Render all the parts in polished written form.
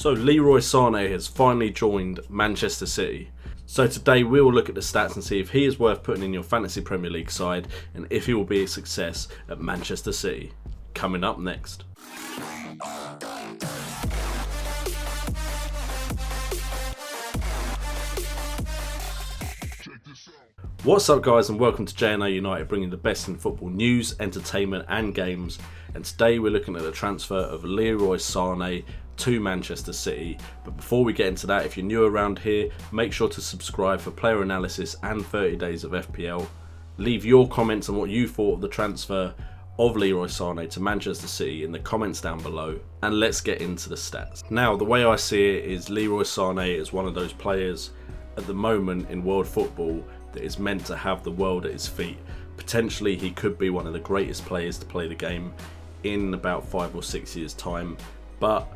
So Leroy Sane has finally joined Manchester City. So today we will look at the stats and see if he is worth putting in your fantasy Premier League side and if he will be a success at Manchester City. Coming up next. What's up guys, and welcome to JNA United, bringing the best in football news, entertainment and games. And today we're looking at the transfer of Leroy Sane to Manchester City. But before we get into that, if you're new around here, make sure to subscribe for player analysis and 30 days of FPL. Leave your comments on what you thought of the transfer of Leroy Sane to Manchester City in the comments down below, and let's get into the stats. Now, the way I see it is Leroy Sane is one of those players at the moment in world football that is meant to have the world at his feet. Potentially he could be one of the greatest players to play the game in about 5 or 6 years time, but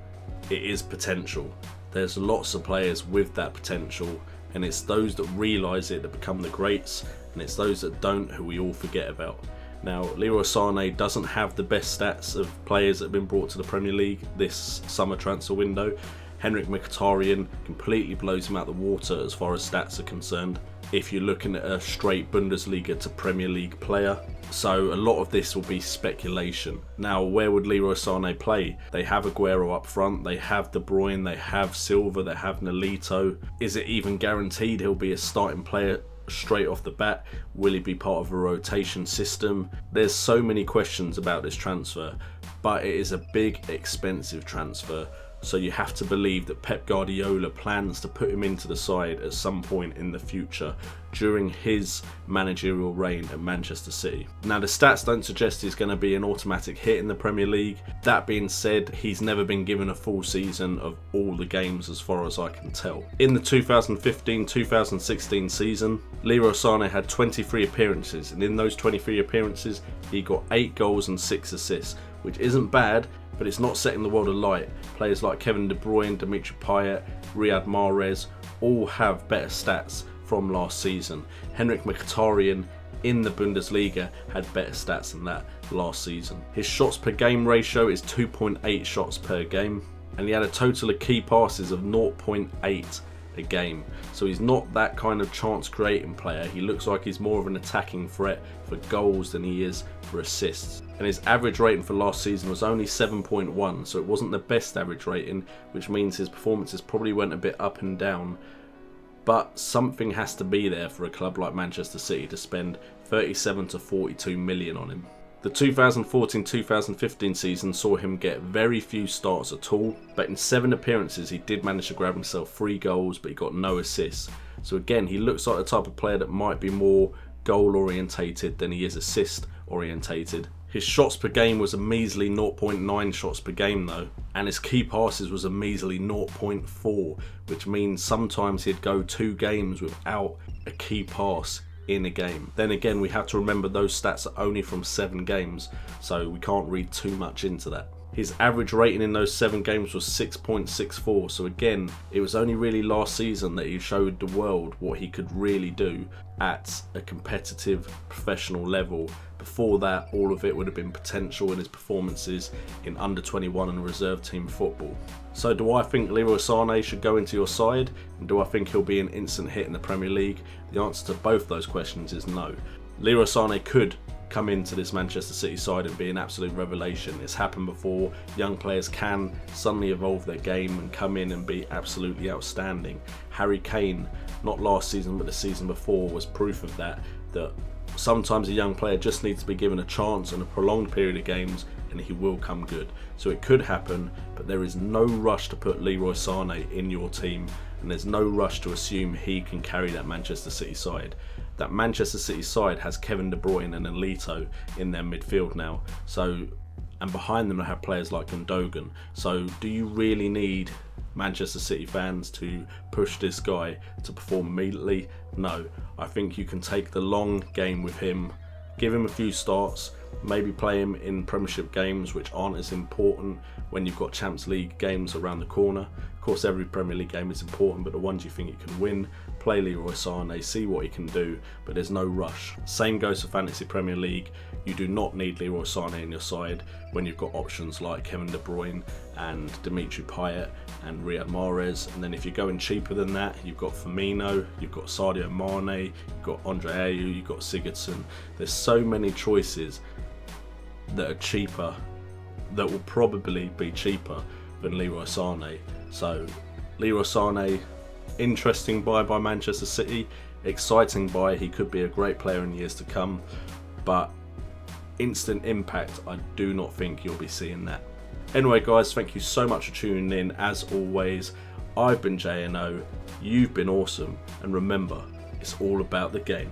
it is potential. There's lots of players with that potential, and it's those that realise it that become the greats, and it's those that don't who we all forget about. Now, Leroy Sane doesn't have the best stats of players that have been brought to the Premier League this summer transfer window. Henrik Mkhitaryan completely blows him out of the water as far as stats are concerned, if you're looking at a straight Bundesliga to Premier League player. So a lot of this will be speculation. Now, where would Leroy Sane play? They have Aguero up front, they have De Bruyne, they have Silva, they have Nolito. Is it even guaranteed he'll be a starting player straight off the bat? Will he be part of a rotation system? There's so many questions about this transfer, but it is a big, expensive transfer. So you have to believe that Pep Guardiola plans to put him into the side at some point in the future during his managerial reign at Manchester City. Now, the stats don't suggest he's going to be an automatic hit in the Premier League. That being said, he's never been given a full season of all the games as far as I can tell. In the 2015-2016 season, Leroy Sane had 23 appearances, and in those 23 appearances he got 8 goals and 6 assists, which isn't bad, but it's not setting the world alight. Players like Kevin De Bruyne, Dimitri Payet, Riyad Mahrez all have better stats from last season. Henrik Mkhitaryan in the Bundesliga had better stats than that last season. His shots per game ratio is 2.8 shots per game, and he had a total of key passes of 0.8 a game. So he's not that kind of chance creating player. He looks like he's more of an attacking threat for goals than he is for assists. And his average rating for last season was only 7.1, so it wasn't the best average rating, which means his performances probably went a bit up and down. But something has to be there for a club like Manchester City to spend 37 to 42 million on him. The 2014-2015 season saw him get very few starts at all, but in 7 appearances he did manage to grab himself 3 goals, but he got no assists. So again, he looks like the type of player that might be more goal orientated than he is assist orientated. His shots per game was a measly 0.9 shots per game though, and his key passes was a measly 0.4, which means sometimes he'd go 2 games without a key pass in a game. Then again, we have to remember those stats are only from 7 games, so we can't read too much into that. His average rating in those 7 games was 6.64, so again, it was only really last season that he showed the world what he could really do at a competitive professional level. Before that, all of it would have been potential in his performances in under 21 and reserve team football. So do I think Leroy Sane should go into your side, and do I think he'll be an instant hit in the Premier League? The answer to both those questions is no. Leroy Sane could come into this Manchester City side and be an absolute revelation. It's happened before. Young players can suddenly evolve their game and come in and be absolutely outstanding. Harry Kane, not last season but the season before, was proof of that sometimes a young player just needs to be given a chance and a prolonged period of games and he will come good. So it could happen, but there is no rush to put Leroy Sane in your team, and there's no rush to assume he can carry that Manchester City side. That Manchester City side has Kevin De Bruyne and Nolito in their midfield now, so, and behind them they have players like Gundogan. So do you really need Manchester City fans to push this guy to perform immediately? No. I think you can take the long game with him, give him a few starts, maybe play him in Premiership games which aren't as important when you've got Champions League games around the corner, course, every Premier League game is important, but the ones you think you can win, play Leroy Sane, see what he can do, but there's no rush. Same goes for Fantasy Premier League. You do not need Leroy Sane in your side when you've got options like Kevin De Bruyne and Dimitri Payet and Riyad Mahrez. And then if you're going cheaper than that, you've got Firmino, you've got Sadio Mane, you've got Andre Ayew, you've got Sigurdsson. There's so many choices that are cheaper, that will probably be cheaper than Leroy Sane. So Leroy Sane, interesting buy by Manchester City, exciting buy. He could be a great player in years to come, but instant impact, I do not think you'll be seeing that. Anyway guys, thank you so much for tuning in. As always, I've been JNO, you've been awesome, and remember, it's all about the game.